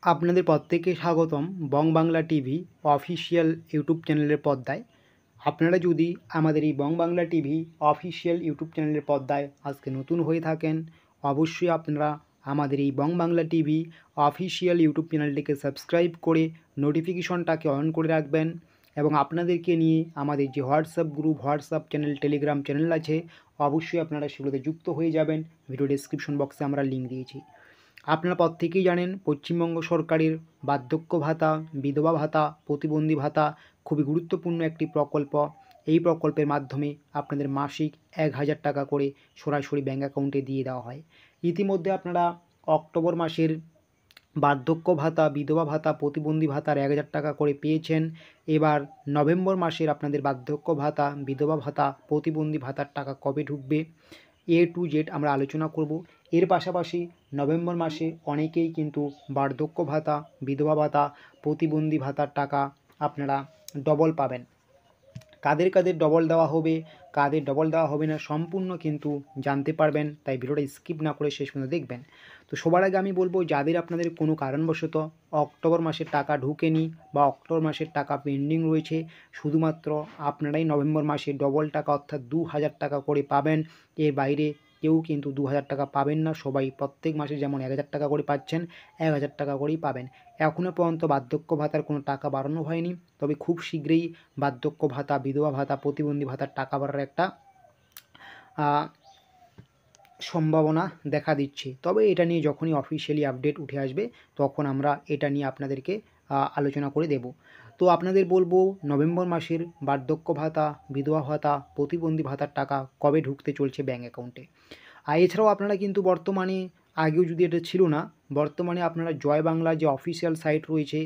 আপনাদের প্রত্যেককে স্বাগতম বং বাংলা টিভি অফিসিয়াল ইউটিউব চ্যানেলের পর্দায়। আপনারা যদি আমাদের এই বং বাংলা টিভি অফিসিয়াল ইউটিউব চ্যানেলের পর্দায় আজকে নতুন হয়ে থাকেন, অবশ্যই আপনারা আমাদের এই বং বাংলা টিভি অফিসিয়াল ইউটিউব চ্যানেলটিকে সাবস্ক্রাইব করে নোটিফিকেশনটাকে অন করে রাখবেন। এবং আপনাদেরকে নিয়ে আমাদের যে WhatsApp group, WhatsApp channel, Telegram channel আছে, অবশ্যই আপনারা সেগুলোতে যুক্ত হয়ে যাবেন। ভিডিও ডেসক্রিপশন বক্সে আমরা লিঙ্ক দিয়েছি। আপনারা প্রত্যেকেই জানেন পশ্চিমবঙ্গ সরকারের বার্ধক্য ভাতা, বিধবা ভাতা, প্রতিবন্ধী ভাতা খুবই গুরুত্বপূর্ণ একটি প্রকল্প। এই প্রকল্পের মাধ্যমে আপনাদের মাসিক 1000 টাকা করে সরাসরি ব্যাঙ্ক অ্যাকাউন্টে দিয়ে দেওয়া হয়। ইতিমধ্যে আপনারা অক্টোবর মাসের বার্ধক্য ভাতা, বিধবা ভাতা, প্রতিবন্ধী ভাতার 1000 টাকা করে পেয়েছেন। এবার নভেম্বর মাসের আপনাদের বার্ধক্য ভাতা, বিধবা ভাতা, প্রতিবন্ধী ভাতার টাকা কবে ঢুকবে, A to Z আমরা আলোচনা করব। এর পাশাপাশি নভেম্বর মাসে অনেকেই কিন্তু বার্ধক্য ভাতা, বিধবা ভাতা, প্রতিবন্ধী ভাতার টাকা আপনারা ডবল পাবেন। কাদের কাদের ডবল দেওয়া হবে, কাদের ডবল দেওয়া হবে না, সম্পূর্ণ কিন্তু জানতে পারবেন। তাই ভিডিওটা স্কিপ না করে শেষ পর্যন্ত দেখবেন। তো সবার আগে আমি বলবো, যাদের আপনাদের কোনো কারণবশত অক্টোবর মাসের টাকা ঢুকেনি বা অক্টোবর মাসের টাকা পেন্ডিং রয়েছে, শুধুমাত্র আপনারাই নভেম্বর মাসে ডবল টাকা অর্থাৎ 2000 টাকা করে পাবেন। এর বাইরে কেউ কিন্তু 2000 টাকা পাবেন না। সবাই প্রত্যেক মাসে যেমন 1000 টাকা করে পাচ্ছেন, 1000 টাকা করেই পাবেন। এখনও পর্যন্ত বার্ধক্য ভাতার কোনো টাকা বাড়ানো হয়নি, তবে খুব শীঘ্রই বার্ধক্য ভাতা, বিধবা ভাতা, প্রতিবন্ধী ভাতার টাকা বাড়ার একটা সম্ভাবনা দেখা দিচ্ছে। তবে এটা নিয়ে যখনই অফিসিয়ালি আপডেট উঠে আসবে, তখন আমরা এটা নিয়ে আপনাদেরকে আলোচনা করে দেব। তো আপনাদের বলবো, নভেম্বর মাসের বার্ধক্য ভাতা, বিধবা ভাতা, প্রতিবন্ধী ভাতার টাকা কবে ঢুকতে চলছে ব্যাঙ্ক অ্যাকাউন্টে। আর এছাড়াও আপনারা কিন্তু বর্তমানে, আগেও যদি এটা ছিল না, বর্তমানে আপনারা জয় বাংলা যে অফিসিয়াল সাইট রয়েছে,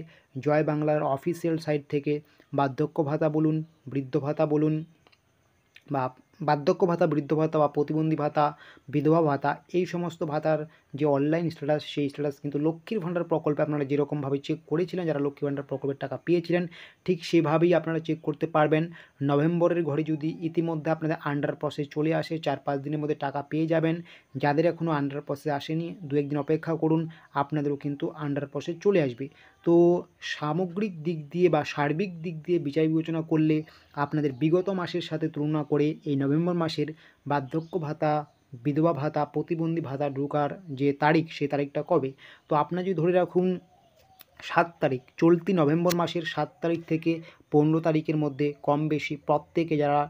জয় বাংলার অফিসিয়াল সাইট থেকে বার্ধক্য ভাতা বলুন, বৃদ্ধ ভাতা বলুন, বা বার্ধক্য ভাতা, বৃদ্ধ ভাতা বা প্রতিবন্ধী ভাতা, বিধবা ভাতা, এই সমস্ত ভাতার যে অনলাইন স্ট্যাটাস, সেই স্ট্যাটাস কিন্তু লক্ষ্মীর ভাণ্ডার প্রকল্পে আপনারা যেরকমভাবে চেক করেছিলেন, যারা লক্ষ্মীর ভাণ্ডার প্রকল্পের টাকা পেয়েছিলেন, ঠিক সেভাবেই আপনারা চেক করতে পারবেন। নভেম্বরের ঘরে যদি ইতিমধ্যে আপনাদের আন্ডার প্রসেস চলে আসে, 4-5 দিনের মধ্যে টাকা পেয়ে যাবেন। যাদের এখনও আন্ডার প্রসেস আসেনি, 2-1 দিন অপেক্ষা করুন, আপনাদেরও কিন্তু আন্ডার প্রসেস চলে আসবে। তো সামগ্রিক দিক দিয়ে বা সার্বিক দিক দিয়ে বিচার বিবেচনা করলে আপনাদের বিগত মাসের সাথে তুলনা করে এই নভেম্বর মাসের বার্ধক্য ভাতা, বিধবা ভাতা, প্রতিবন্ধী ভাতা ঢোকার যে তারিখ, সেই তারিখটা কবে, তো আপনারা যদি ধরে রাখুন 7 তারিখ, চলতি নভেম্বর মাসের 7 তারিখ থেকে 15 তারিখের মধ্যে কম বেশি প্রত্যেকে যারা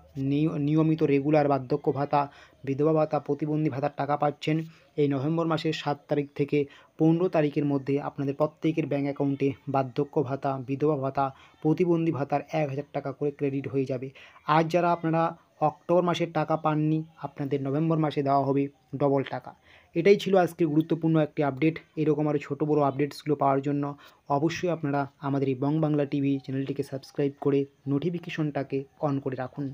নিয়মিত রেগুলার বার্ধক্য ভাতা, বিধবা ভাতা, প্রতিবন্ধী ভাতার টাকা পাচ্ছেন, এই নভেম্বর মাসের 7 তারিখ থেকে 15 তারিখের মধ্যে আপনাদের প্রত্যেকের ব্যাঙ্ক অ্যাকাউন্টে বার্ধক্য ভাতা, বিধবা ভাতা, প্রতিবন্ধী ভাতার 1000 টাকা করে ক্রেডিট হয়ে যাবে। আর যারা আপনারা অক্টোবর মাসের টাকা পাননি, আপনাদের নভেম্বর মাসে দেওয়া হবে ডবল টাকা। এটাই ছিল আজকে গুরুত্বপূর্ণ একটি আপডেট। এরকম আরও ছোটো বড়ো আপডেটসগুলো পাওয়ার জন্য অবশ্যই আপনারা আমাদের এই বং বাংলা টিভি চ্যানেলটিকে সাবস্ক্রাইব করে নোটিফিকেশনটাকে অন করে রাখুন।